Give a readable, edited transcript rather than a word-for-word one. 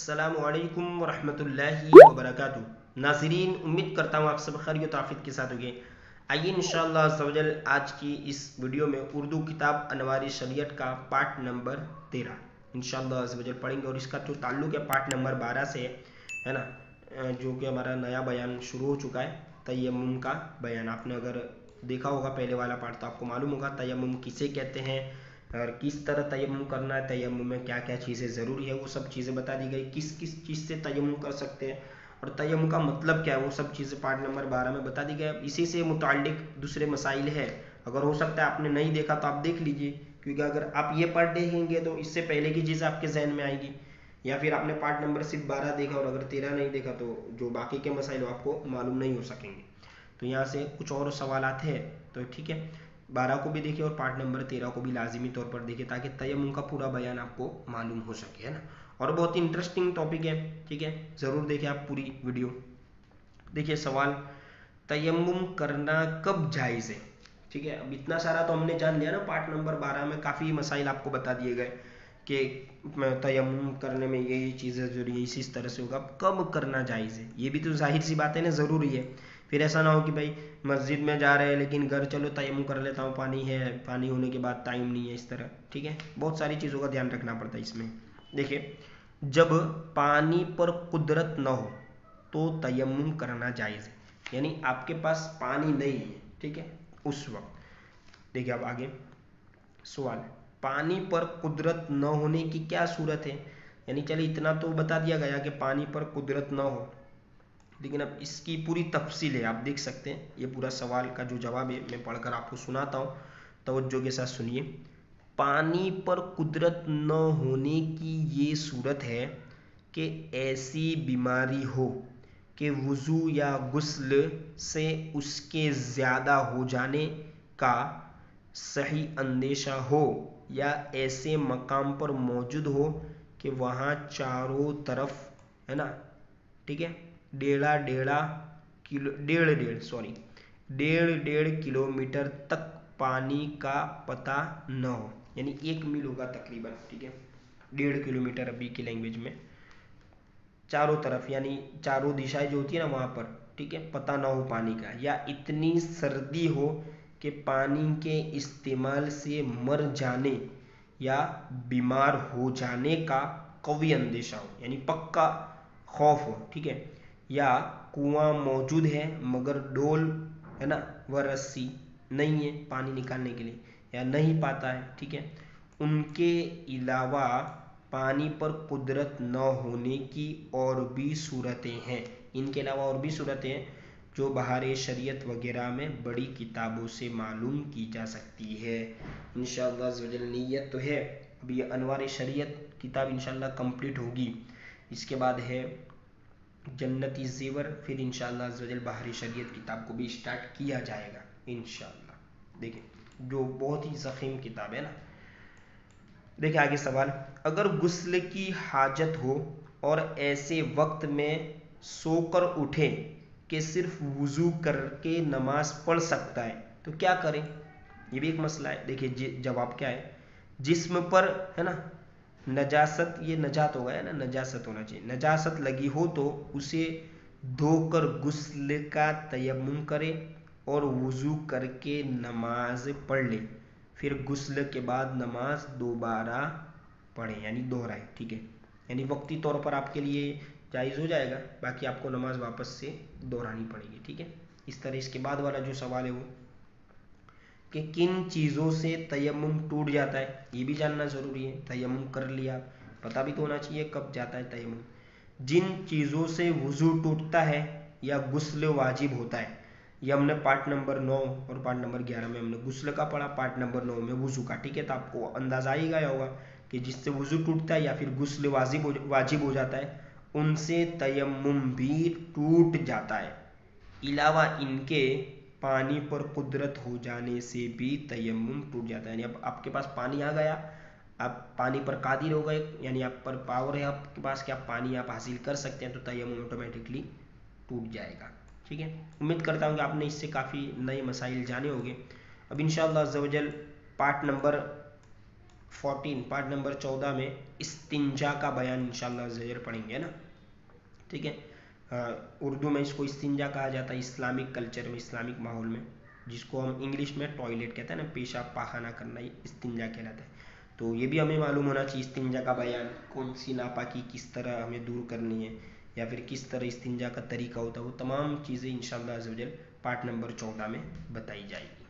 अस्सलामुअलैकुम वरहमतुल्लाहि वबरकातुहू। नाज़रीन, उम्मीद करता हूँ आप सब खैरियत आफियत के साथ होंगे। आइए इंशाअल्लाह अज़्ज़ व जल आज की इस वीडियो में उर्दू किताब अनवार शरीयत का पार्ट नंबर 13 इंशाअल्लाह अज़्ज़ व जल पढ़ेंगे। और इसका जो ताल्लुक़ है पार्ट नंबर 12 से है ना, जो कि हमारा नया बयान शुरू हो चुका है, तयम्मुम का बयान। आपने अगर देखा होगा पहले वाला पार्ट तो आपको मालूम होगा तयम्मुम किसे कहते हैं और किस तरह तयम्मुम करना है, तयम्मुम में क्या क्या चीज़ें ज़रूरी है, वो सब चीज़ें बता दी गई। किस किस चीज़ से तयम्मुम कर सकते हैं और तयम्मुम का मतलब क्या है, वो सब चीज़ें पार्ट नंबर 12 में बता दी गई। इसी से मुताल्लिक दूसरे मसाइल है, अगर हो सकता है आपने नहीं देखा तो आप देख लीजिए, क्योंकि अगर आप ये पार्ट देखेंगे तो इससे पहले की चीज़ आपके जहन में आएगी, या फिर आपने पार्ट नंबर सिर्फ 12 देखा और अगर 13 नहीं देखा तो जो बाकी के मसाइल आपको मालूम नहीं हो सकेंगे। तो यहाँ से कुछ और सवालात है, तो ठीक है 12 को भी देखिए और पार्ट नंबर 13 को भी लाजिमी तौर पर देखिए, ताकि तयम्मुम का पूरा बयान आपको मालूम हो सके, है ना। और बहुत ही इंटरेस्टिंग टॉपिक है, ठीक है, ज़रूर देखिए आप पूरी वीडियो। देखिए सवाल, तयम्मुम करना कब जायज़ है, ठीक है। अब इतना सारा तो हमने जान लिया ना, पार्ट नंबर 12 में काफ़ी मसाइल आपको बता दिए गए कि तयम्मुम करने में ये चीज़ें जरूरी है, इसी तरह से होगा। कब करना जायज़ है, ये भी तो जाहिर सी बात है ना, ज़रूरी है। फिर ऐसा ना हो कि भाई मस्जिद में जा रहे हैं लेकिन घर चलो तयम्मुम कर लेता हूँ, पानी है, पानी होने के बाद टाइम नहीं है, इस तरह, ठीक है। बहुत सारी चीज़ों का ध्यान रखना पड़ता है इसमें। देखिए, जब पानी पर कुदरत न हो तो तयम्मुम करना जायज़ है, यानी आपके पास पानी नहीं है, ठीक है, उस वक्त। देखिए अब आगे सवाल, पानी पर कुदरत न होने की क्या सूरत है, यानी चलिए इतना तो बता दिया गया कि पानी पर कुदरत न हो, लेकिन अब इसकी पूरी तफसील है, आप देख सकते हैं। ये पूरा सवाल का जो जवाब है मैं पढ़कर आपको सुनाता हूँ, तवज्जो के साथ सुनिए। पानी पर कुदरत न होने की ये सूरत है कि ऐसी बीमारी हो कि वज़ू या गुस्ल से उसके ज़्यादा हो जाने का सही अंदेशा हो, या ऐसे मकाम पर मौजूद हो कि वहाँ चारों तरफ, है ना, ठीक है, डेढ़ डेढ़ किलोमीटर तक पानी का पता न हो, यानी 1 मील होगा तकरीबन, ठीक है, 1.5 किलोमीटर अभी की लैंग्वेज में, चारों तरफ यानी चारों दिशाएं जो होती है ना वहाँ पर, ठीक है, पता ना हो पानी का, या इतनी सर्दी हो कि पानी के इस्तेमाल से मर जाने या बीमार हो जाने का कवी अंदेशा हो, यानी पक्का खौफ हो, ठीक है, या कुआं मौजूद है मगर डोल, है ना, व रस्सी नहीं है पानी निकालने के लिए, या नहीं पाता है, ठीक है। उनके अलावा पानी पर कुदरत न होने की और भी सूरतें हैं, इनके अलावा और भी सूरतें हैं जो बहार शरीयत वगैरह में बड़ी किताबों से मालूम की जा सकती है। इंशाअल्लाह ज़वजल नीयत तो है, अभी अनवार शरीयत किताब इंशाअल्लाह कंप्लीट होगी, इसके बाद है जन्नती ज़ेवर, फिर इंशाअल्लाह ज़वजल बहार शरीयत किताब को भी स्टार्ट किया जाएगा इंशाअल्लाह। देखिए जो बहुत ही ज़ख़ीम किताब है ना। देखिए आगे सवाल, अगर गुस्ल की हाजत हो और ऐसे वक्त में सोकर उठे कि सिर्फ वज़ू करके नमाज पढ़ सकता है तो क्या करें, ये भी एक मसला है। देखिए जवाब क्या है, जिस्म पर, है ना, नजासत, ये नजात होगा, है ना, नजासत होना चाहिए, नजासत लगी हो तो उसे धोकर गुस्ल का तयम्मुम करे और वज़ू करके नमाज पढ़ ले, फिर गुस्ल के बाद नमाज दोबारा पढ़ें, यानी दोहराएं, ठीक है, यानी वक्ती तौर पर आपके लिए जायज़ हो जाएगा, बाकी आपको नमाज वापस से दोहरानी पड़ेगी, ठीक है। इस तरह इसके बाद वाला जो सवाल है वो कि किन चीज़ों से तयम्मुम टूट जाता है, ये भी जानना ज़रूरी है। तयम्मुम कर लिया, पता भी तो होना चाहिए कब जाता है तयम्मुम। जिन चीज़ों से वज़ू टूटता है या गुस्ल वाजिब होता है, ये हमने पार्ट नंबर 9 और पार्ट नंबर 11 में हमने गुस्ल का पढ़ा, पार्ट नंबर 9 में वज़ू का, ठीक है। तो आपको अंदाज़ा ही गया होगा कि जिससे वज़ू टूटता है या फिर गुस्ल वाजिब हो जाता है, उनसे तयम्मुम भी टूट जाता है। अलावा इनके पानी पर कुदरत हो जाने से भी तयम्मुम टूट जाता है, यानी अब आपके पास पानी आ गया, आप पानी पर कादिर हो गए, यानी आप पर पावर है आपके पास कि आप पानी आप हासिल कर सकते हैं, तो तयम्मुम ऑटोमेटिकली टूट जाएगा, ठीक है। उम्मीद करता हूँ कि आपने इससे काफ़ी नए मसाइल जाने होंगे। अब इंशाअल्लाह अज़्ज़ व जल पार्ट नंबर 14 में इस इस्तिंजा का बयान इंशाल्लाह ज़रूर पढ़ेंगे ना, ठीक है। उर्दू में इसको इस्तिंजा कहा जाता है, इस्लामिक कल्चर में, इस्लामिक माहौल में, जिसको हम इंग्लिश में टॉयलेट कहते हैं ना, पेशाब पाखाना करना, ये इस्तिंजा कहलाता है। तो ये भी हमें मालूम होना चाहिए इस्तिंजा का बयान, कौन सी नापाकी किस तरह हमें दूर करनी है, या फिर किस तरह इस्तिंजा का तरीका होता है, वो तमाम चीज़ें इंशाल्लाह अज़्ज़ व जल पार्ट नंबर 14 में बताई जाएगी।